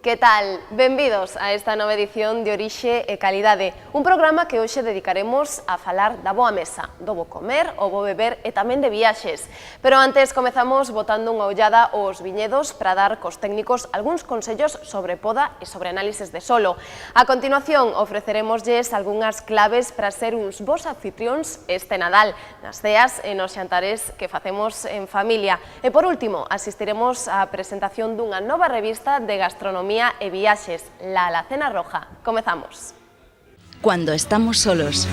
Que tal? Benvidos a esta nova edición de Orixe e Calidade, un programa que hoxe dedicaremos a falar da boa mesa, do bo comer, o bo beber e tamén de viaxes. Pero antes comezamos botando unha ollada aos viñedos para dar cos técnicos algúns consellos sobre poda e sobre análises de solo. A continuación ofreceremoslles algunhas claves para ser uns bons anfitrións este Nadal, nas ceas e nos xantares que facemos en familia. E por último, asistiremos á presentación dunha nova revista de gastronomía e viaxes, La Alacena Roja. Comezamos. Cuando estamos solos.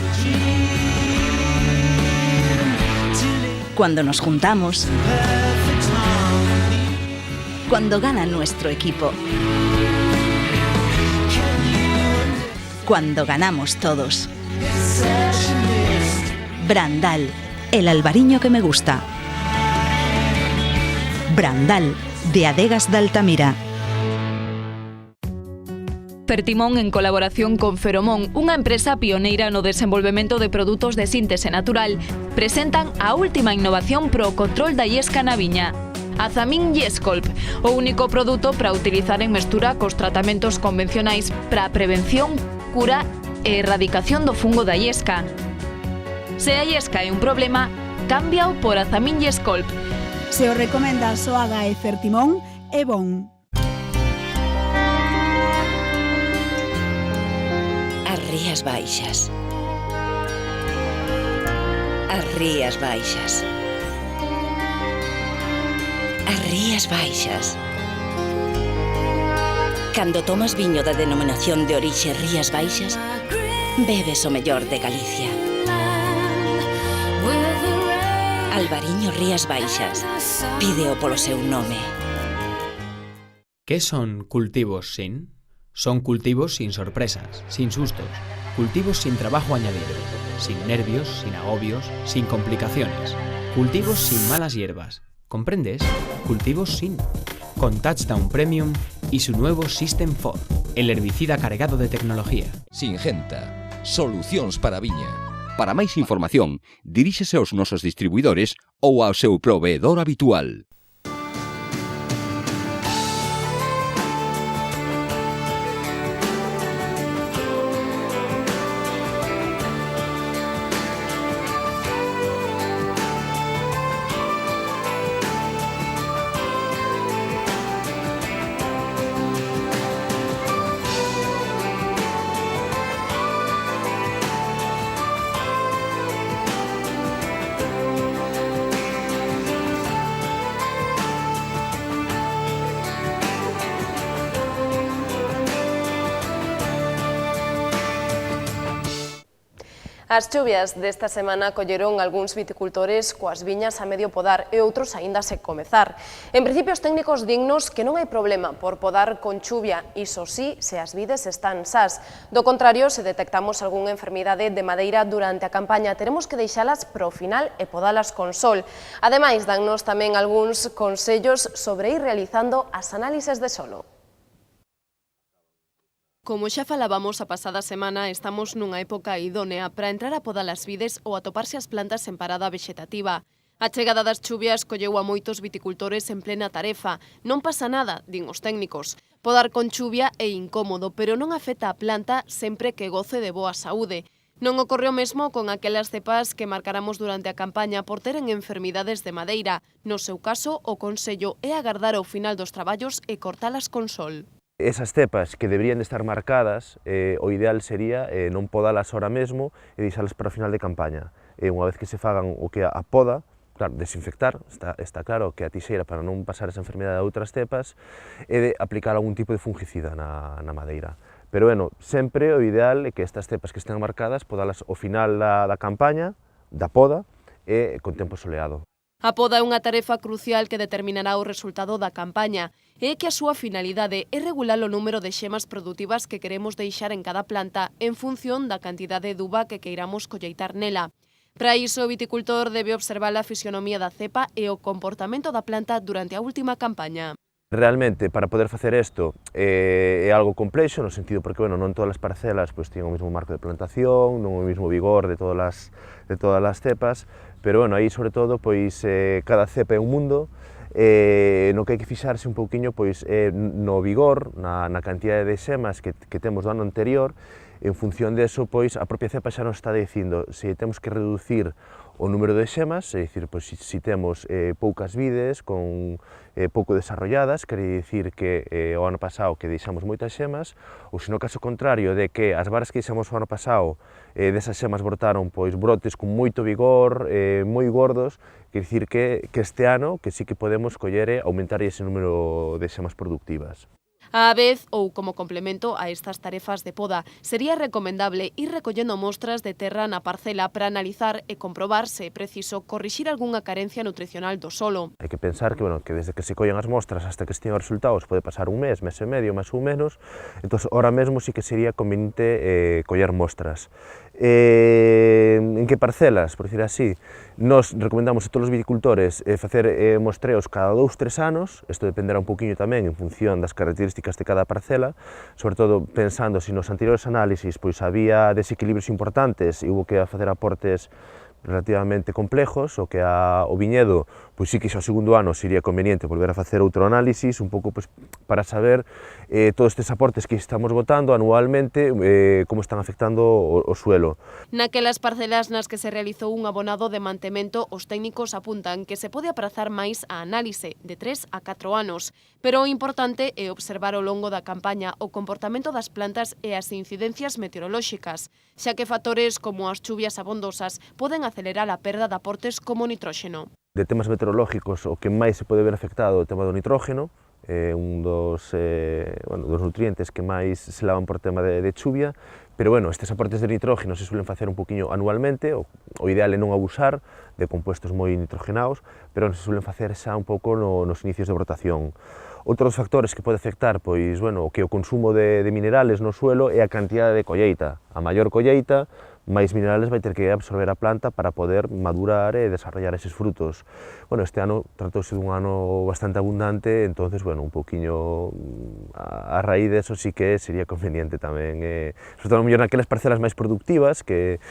Cuando nos juntamos. Cuando gana nuestro equipo. Cuando ganamos todos. Brandal, el albariño que me gusta. Brandal, de Adegas de Altamira. Fertimón, en colaboración con Feromón, unha empresa pioneira no desenvolvemento de produtos de síntese natural, presentan a última innovación pro control da iesca na viña. Azamin Yescolp, o único produto para utilizar en mestura cos tratamentos convencionais para a prevención, cura e erradicación do fungo da iesca. Se a iesca é un problema, cámbiao por Azamin Yescolp. Se o recomenda Soaga e Fertimón, é bon. As Rías Baixas. As Rías Baixas. As Rías Baixas. Cando tomas viño da denominación de orixe Rías Baixas, bebes o mellor de Galicia. Albariño Rías Baixas. Pídeo polo seu nome. Que son cultivos sin? Son cultivos sin sorpresas, sin sustos, cultivos sin trabajo añadido, sin nervios, sin agobios, sin complicaciones, cultivos sin malas hierbas. ¿Comprendes? Cultivos sin. Con Touchdown Premium y su nuevo System 4, el herbicida cargado de tecnología. Singenta, solucións para a viña. Para máis información, diríxese aos nosos distribuidores ou ao seu proveedor habitual. As chuvias desta semana colleron algúns viticultores coas viñas a medio podar e outros aínda sen comezar. En principio, os técnicos dignos que non hai problema por podar con chuvia, iso sí, se as vides están sás. Do contrario, se detectamos algunha enfermidade de madeira durante a campaña, teremos que deixalas para o final e podalas con sol. Ademais, dannos tamén algúns consellos sobre ir realizando as análises de solo. Como xa falábamos a pasada semana, estamos nunha época idónea para entrar a podar as vides ou atoparse as plantas en parada vexetativa. A chegada das chuvias colleu a moitos viticultores en plena tarefa. Non pasa nada, din os técnicos. Podar con chuvia é incómodo, pero non afecta a planta sempre que goce de boa saúde. Non ocorre o mesmo con aquelas cepas que marcaramos durante a campaña por teren enfermidades de madeira. No seu caso, o consello é agardar ao final dos traballos e cortalas con sol. Esas cepas que deberían de estar marcadas, o ideal sería non podalas ahora mesmo e deixalas para o final de campaña. Unha vez que se fagan o que a poda, claro, desinfectar, está claro que a tixeira para non pasar esa enfermedade a outras cepas é de aplicar algún tipo de fungicida na madeira. Pero, bueno, sempre o ideal é que estas cepas que estén marcadas podalas ao final da campaña, da poda, e con tempo soleado. A poda é unha tarefa crucial que determinará o resultado da campaña e que a súa finalidade é regular o número de xemas produtivas que queremos deixar en cada planta en función da cantidade de uva que queiramos colleitar nela. Para iso, o viticultor debe observar a fisionomía da cepa e o comportamento da planta durante a última campaña. Realmente, para poder facer isto é algo complexo, no sentido porque, bueno, non todas as parcelas teñen o mesmo marco de plantación, non o mesmo vigor de todas as cepas, pero, bueno, aí, sobre todo, pois, cada cepa é un mundo, no que hai que fixarse un pouquiño pois, no vigor, na cantidade de semas que temos do ano anterior. En función deso, pois, a propia cepa xa nos está dicindo se temos que reducir o número de xemas, é dicir, pois, se temos poucas vides con pouco desarrolladas, quere dicir que o ano pasado que deixamos moitas xemas, ou se no caso contrario de que as varas que deixamos o ano pasado desas xemas brotaron pois, brotes con moito vigor, moi gordos, quere dicir que este ano que sí que podemos coller e aumentar ese número de xemas productivas. Á vez, ou como complemento a estas tarefas de poda, sería recomendable ir recollendo mostras de terra na parcela para analizar e comprobar se é preciso corrixir algunha carencia nutricional do solo. Hai que pensar que, que desde que se collen as mostras hasta que se teñen os resultados pode pasar un mes e medio, máis ou menos, entón, ahora mesmo sí que sería conveniente coller mostras. En que parcelas, por dicir así, nos recomendamos a todos os viticultores facer mostreos cada 2-3 anos, isto dependerá un poquinho tamén en función das características de cada parcela, sobre todo pensando se nos anteriores análisis pois había desequilibrios importantes e hubo que facer aportes relativamente complejos, o que o viñedo, pois sí que xa o segundo ano sería conveniente volver a facer outro análisis, un pouco pois, para saber todos estes aportes que estamos botando anualmente, como están afectando o suelo. Naquelas parcelas nas que se realizou un abonado de mantemento, os técnicos apuntan que se pode aprazar máis a análise, de 3 a 4 anos, pero o importante é observar ao longo da campaña o comportamento das plantas e as incidencias meteorolóxicas, xa que factores como as chuvias abondosas poden acelerar a perda de aportes como nitróxeno. De temas meteorológicos, o que máis se pode ver afectado é o tema do nitrógeno, un dos nutrientes que máis se lavan por tema de chuvia, pero estes aportes de nitrógeno se suelen facer un poquinho anualmente, o ideal é non abusar de compuestos moi nitrogenados, pero se suelen facer xa un pouco nos inicios de brotación. Outros factores que pode afectar, pois, que o consumo de minerales no suelo é a cantidade de colleita. A maior colleita, máis minerales vai ter que absorber a planta para poder madurar e desarrollar eses frutos. Este ano tratouse dun ano bastante abundante, entonces, un poquinho a raíz de eso sí que sería conveniente tamén, sobre todo mellor naquelas parcelas máis productivas, que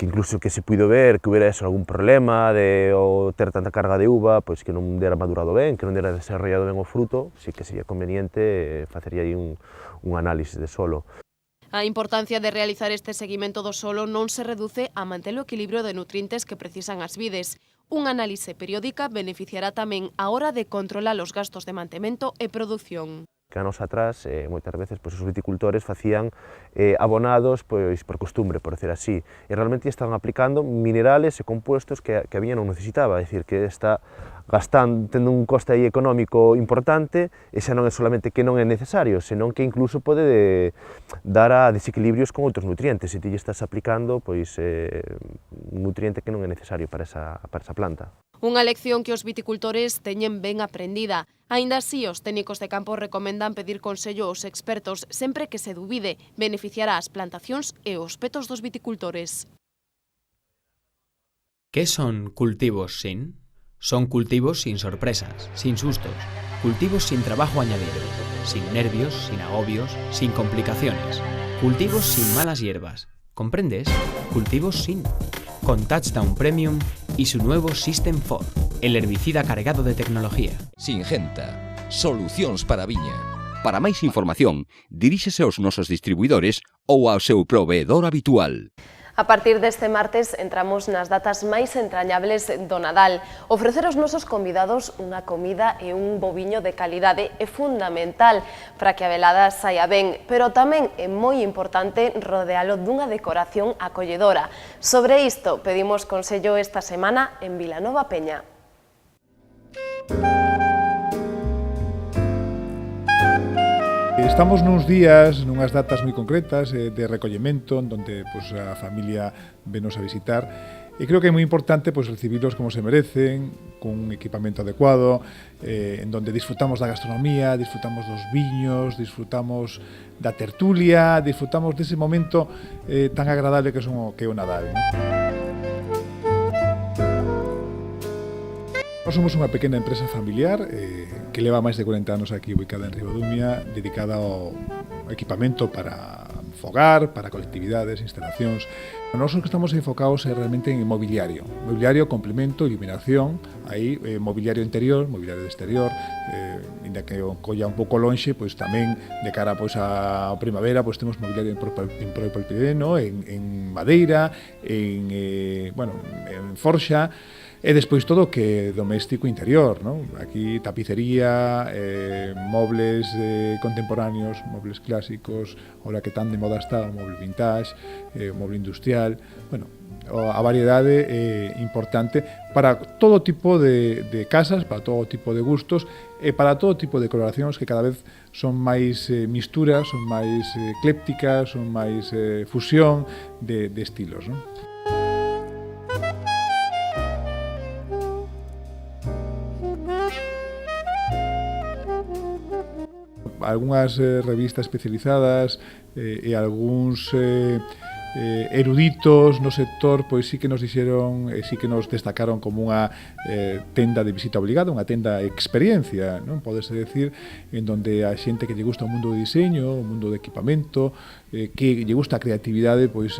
incluso que se puido ver que hubiera algún problema de ter tanta carga de uva, pois que non dera madurado ben, que non dera desarrollado ben o fruto, sí que sería conveniente facer aí un análisis de solo. A importancia de realizar este seguimento do solo non se reduce a manter o equilibrio de nutrientes que precisan as vides. Unha análise periódica beneficiará tamén a hora de controlar os gastos de mantemento e produción. Que anos atrás, moitas veces, os viticultores facían abonados por costumbre, por decir así, e realmente estaban aplicando minerales e compuestos que a viña non necesitaba, é dicir, que está gastando, tendo un coste aí económico importante, e xa non é solamente que non é necesario, senón que incluso pode dar a desequilibrios con outros nutrientes, se ti lle estás aplicando un nutriente que non é necesario para esa planta. Unha lección que os viticultores teñen ben aprendida. Aínda así, os técnicos de campo recomendan pedir consello aos expertos sempre que se dubide, beneficiará as plantacións e os petos dos viticultores. ¿Qué son cultivos sin? Son cultivos sin sorpresas, sin sustos, cultivos sin trabajo añadido, sin nervios, sin agobios, sin complicaciones, cultivos sin malas hierbas. ¿Comprendes? Cultivos sin. Con Touchdown Premium y su nuevo System 4, el herbicida cargado de tecnología. Singenta, solucións para a viña. Para máis información, diríxese aos nosos distribuidores ou ao seu proveedor habitual. A partir deste martes entramos nas datas máis entrañables do Nadal. Ofrecer aos nosos convidados unha comida e un boviño de calidade é fundamental para que a velada saia ben, pero tamén é moi importante rodealo dunha decoración acolledora. Sobre isto pedimos consello esta semana en Vilanova Peña. Estamos nuns días, nunhas datas moi concretas de recollemento, onde a familia venos a visitar, e creo que é moi importante recibirlos como se merecen, con un equipamento adecuado, en donde disfrutamos da gastronomía, disfrutamos dos viños, disfrutamos da tertulia, disfrutamos dese momento tan agradable que é o Nadal. Nós somos unha pequena empresa familiar que leva máis de 40 anos aquí ubicada en Ribadumia, dedicada ao equipamento para fogar, para colectividades, instalacións. Nós que estamos enfocados realmente en mobiliario, complemento, iluminación, aí mobiliario interior, mobiliario de exterior, ainda que o colla un pouco lonxe, pois tamén de cara pois a primavera, pois temos mobiliario en propileno, en madeira, en forxa, e despois todo o que é doméstico interior, non? Aquí tapicería, mobles contemporáneos, mobles clásicos, ahora que tan de moda está o moble vintage, o moble industrial, bueno, a variedade é importante para todo tipo de casas, para todo tipo de gustos e para todo tipo de coloracións que cada vez son máis misturas, son máis eclépticas, son máis fusión de estilos, non? Algúnas revistas especializadas e algúns eruditos no sector pois sí que nos dixeron e sí que nos destacaron como unha tenda de visita obligada, unha tenda experiencia, non? Pódese decir, en donde a xente que lle gusta o mundo do diseño, o mundo do equipamento, que lle gusta a creatividade, pois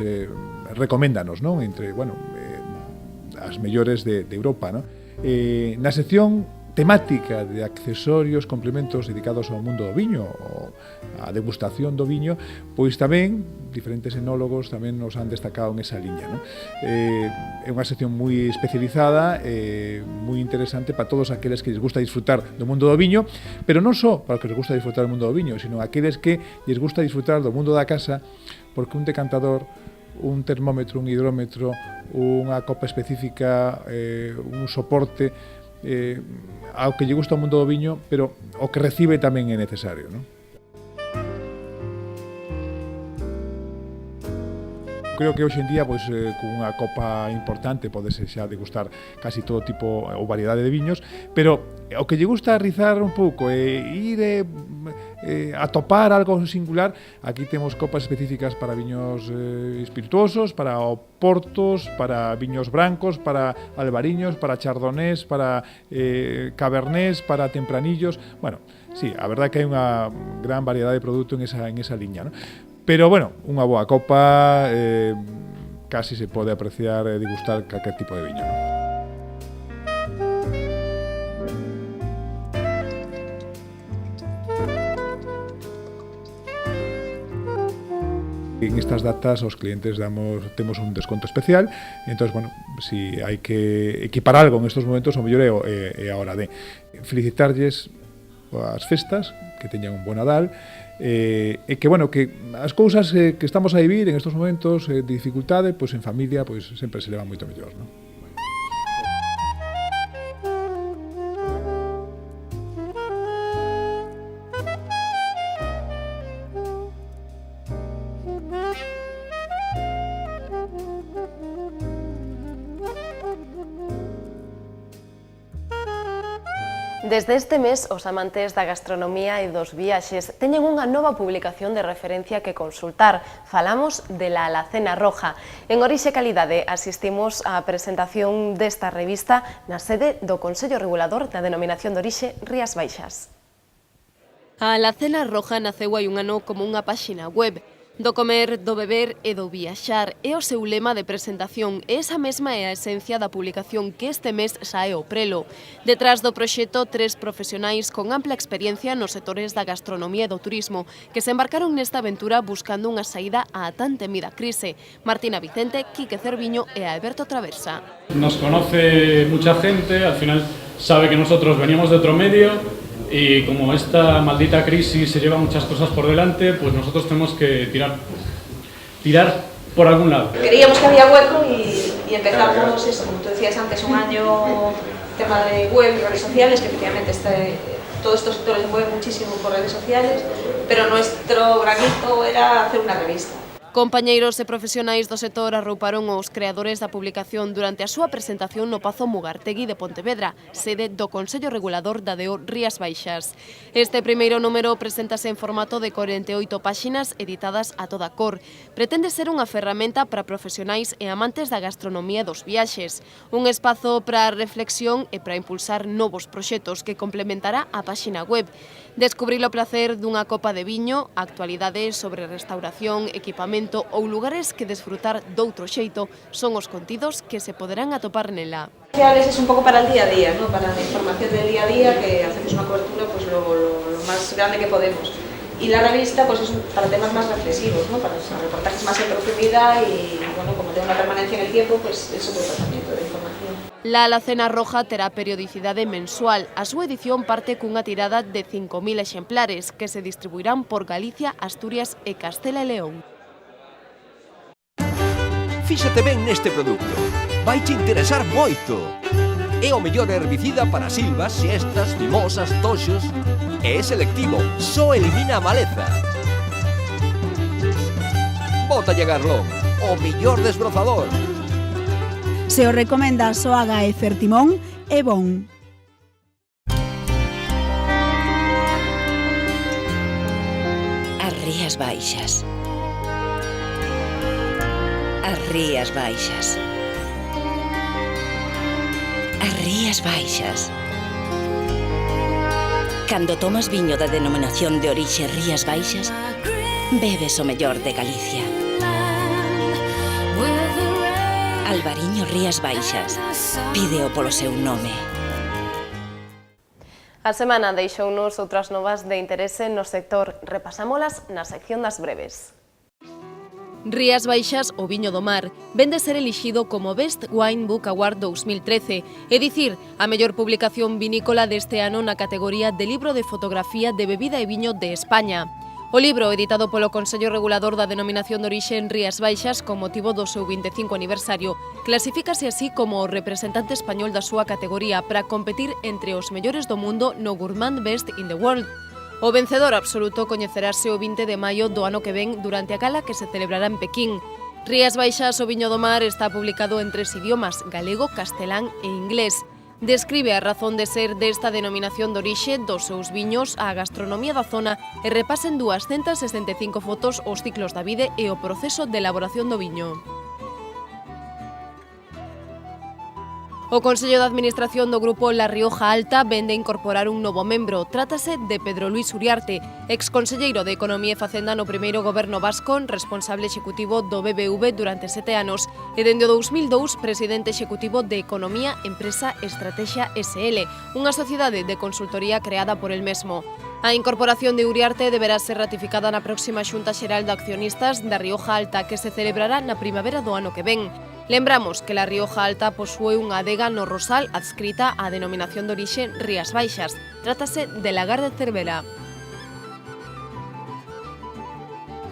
recoméndanos, non? Entre, as mellores de Europa, non? Na sección temática de accesorios, complementos dedicados ao mundo do viño, a degustación do viño, pois tamén diferentes enólogos tamén nos han destacado en esa liña, non? É unha sección moi especializada, moi interesante para todos aqueles que les gusta disfrutar do mundo do viño, pero non só para os que les gusta disfrutar do mundo do viño, sino aqueles que les gusta disfrutar do mundo da casa, porque un decantador, un termómetro, un hidrómetro, unha copa específica, un soporte, ao que lle gusta o mundo do viño, pero o que recibe tamén é necesario, non? Creo que hoxe en día, pois, con unha copa importante, podese xa degustar casi todo tipo ou variedade de viños, pero o que lle gusta rizar un pouco e ir a topar algo singular, aquí temos copas específicas para viños espirituosos, para oportos, para viños brancos, para albariños, para chardonnés, para cabernés, para tempranillos. Bueno, sí, a verdade que hai unha gran variedade de produto en esa liña, non? Pero, unha boa copa casi se pode apreciar e degustar calquer tipo de viño, non? En estas datas aos clientes temos un desconto especial, entón, si hai que equipar algo en estes momentos, o mellor é a hora de felicitarlles as festas, que teñan un bo Nadal, e que as cousas que estamos a vivir en estes momentos de dificultade, pois en familia, pois sempre se levan moito mellor, non? Desde este mes, os amantes da gastronomía e dos viaxes teñen unha nova publicación de referencia que consultar. Falamos de la Alacena Roja. En Orixe Calidade asistimos á presentación desta revista na sede do Consello Regulador da Denominación de Orixe Rías Baixas. A Alacena Roja naceu hai un ano como unha páxina web. Do comer, do beber e do viaxar é o seu lema de presentación e esa mesma é a esencia da publicación que este mes sae ao prelo. Detrás do proxecto, 3 profesionais con ampla experiencia nos sectores da gastronomía e do turismo que se embarcaron nesta aventura buscando unha saída á tan temida crise. Martina Vicente, Quique Cerviño e Alberto Traversa. Nos conoce mucha gente, al final sabe que nosotros veníamos de otro medio. Y como esta maldita crisis se lleva muchas cosas por delante, pues nosotros tenemos que tirar por algún lado. Creíamos que había hueco y empezamos, como tú decías antes, un año tema de web y redes sociales, que efectivamente todos estos sectores se mueven muchísimo por redes sociales, pero nuestro granito era hacer una revista. Compañeiros e profesionais do sector arrouparon os creadores da publicación durante a súa presentación no Pazo Mugartegui de Pontevedra, sede do Consello Regulador da DO Rías Baixas. Este primeiro número preséntase en formato de 48 páxinas editadas a toda cor. Pretende ser unha ferramenta para profesionais e amantes da gastronomía e dos viaxes, un espazo para reflexión e para impulsar novos proxectos que complementará a páxina web. Descubrir o placer dunha copa de viño, actualidades sobre restauración, equipamento ou lugares que desfrutar doutro xeito son os contidos que se poderán atopar nela. Es un poco para el día a día, ¿no? Para la información del día a día, que hacemos una cobertura pues, lo más grande que podemos. Y la revista pues, es para temas más reflexivos, ¿no? Para reportajes más en profundidad y, bueno, como tiene una permanencia en el tiempo, pues es otro tratamiento de información. La Alacena Roja terá periodicidade mensual. A súa edición parte cunha tirada de 5.000 exemplares que se distribuirán por Galicia, Asturias e Castela e León. Fíxate ben neste produto. Vai te interesar moito. É o mellor herbicida para silvas, siestas, mimosas, toxos. É selectivo, só elimina a maleza. Bótalle Garlón, o mellor desbrozador. Se o recomenda Soaga e Fertimón, é bon. As Rías Baixas. As Rías Baixas. As Rías Baixas. Cando tomas viño da denominación de orixe Rías Baixas, bebes o mellor de Galicia. Albariño Rías Baixas. Pídeo polo seu nome. A semana deixounos outras novas de interese no sector. Repasámolas na sección das breves. Rías Baixas, o viño do mar, ven de ser elixido como Best Wine Book Award 2013, é dicir, a mellor publicación vinícola deste ano na categoría de libro de fotografía de bebida e viño de España. O libro, editado polo Consello Regulador da Denominación de Orixe en Rías Baixas con motivo do seu 25 aniversario, clasifícase así como o representante español da súa categoría para competir entre os mellores do mundo no Gourmand Best in the World. O vencedor absoluto coñecerase o 20 de maio do ano que ven durante a gala que se celebrará en Pequín. Rías Baixas, o viño do mar, está publicado en 3 idiomas, galego, castelán e inglés. Describe a razón de ser desta denominación de orixe, dos seus viños, a gastronomía da zona e repasen 265 fotos os ciclos da vide e o proceso de elaboración do viño. O Consello de Administración do Grupo La Rioja Alta vende incorporar un novo membro. Trátase de Pedro Luis Uriarte, exconselleiro de Economía e Facenda no primeiro goberno vasco, responsable executivo do BBV durante 7 anos e dende o 2002 presidente executivo de Economía, Empresa e Estrategia SL, unha sociedade de consultoría creada por el mesmo. A incorporación de Uriarte deberá ser ratificada na próxima Xunta Xeral de Accionistas da Rioja Alta que se celebrará na primavera do ano que ven. Lembramos que La Rioja Alta posúe unha adega no Rosal adscrita á denominación de orixe Rías Baixas. Trátase de Lagar de Cervera.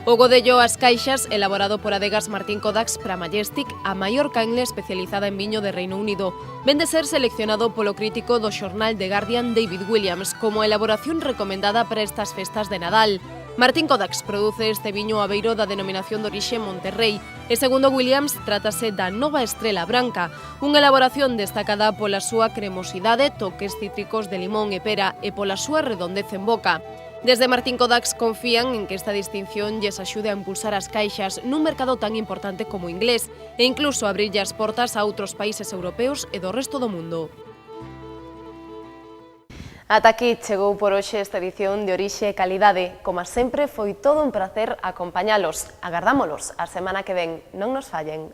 O godello As Caixas, elaborado por Adegas Martín Kodaks para Majestic, a maior canle especializada en viño de Reino Unido, ven de ser seleccionado polo crítico do xornal The Guardian David Williams como a elaboración recomendada para estas festas de Nadal. Martín Kodaks produce este viño a beiro da denominación de orixe Monterrey e, segundo Williams, trátase da Nova Estrela Branca, unha elaboración destacada pola súa cremosidade, toques cítricos de limón e pera e pola súa redondez en boca. Desde Martín Kodaks confían en que esta distinción lles axude a impulsar as caixas nun mercado tan importante como o inglés e incluso abrirlle as portas a outros países europeos e do resto do mundo. Ata aquí chegou por hoxe esta edición de Orixe e Calidade. Como sempre, foi todo un placer acompañalos. Agardámolos a semana que ven. Non nos fallen.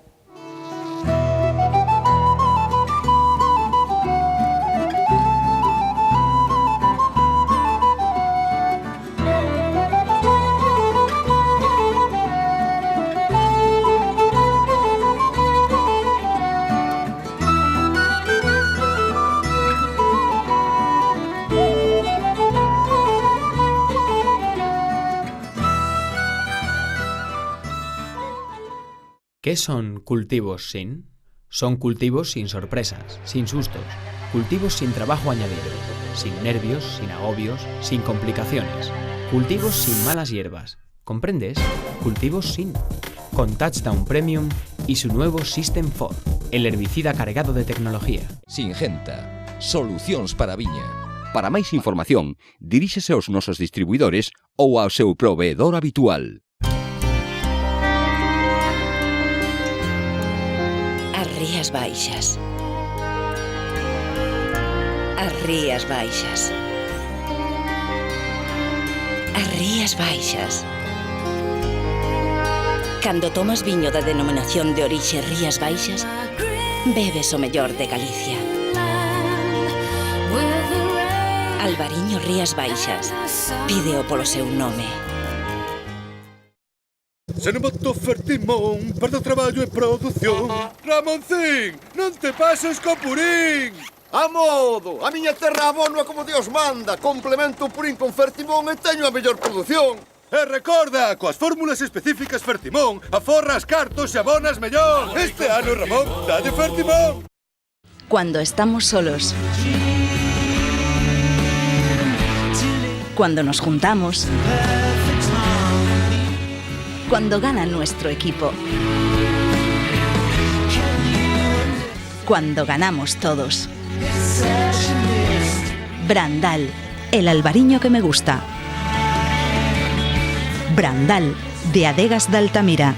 ¿Qué son cultivos sin? Son cultivos sin sorpresas, sin sustos, cultivos sin trabajo añadido, sin nervios, sin agobios, sin complicaciones, cultivos sin malas hierbas. ¿Comprendes? Cultivos sin. Con Touchdown Premium y su nuevo System 4, el herbicida cargado de tecnología. Singenta, solucións para a viña. Para máis información, diríxese aos nosos distribuidores ou ao seu proveedor habitual. As Rías Baixas. As Rías Baixas. as Rías Baixas. Cando tomas viño da denominación de orixe Rías Baixas, bebes o mellor de Galicia. Albariño Rías Baixas, pídeo polo seu nome. Se non boto Fertimón, perdo traballo e produción. Ramoncín, non te pases co purín! A modo! A miña terra abono como Dios manda. Complemento o purín con Fertimón e teño a mellor produción. E recorda, coas fórmulas específicas Fertimón, aforras cartos e abonas mellor. Este ano, Ramón, dalle Fertimón. Cuando estamos solos. Cuando nos juntamos. Cuando gana nuestro equipo. Cuando ganamos todos. Brandal, el albariño que me gusta. Brandal, de Adegas de Altamira.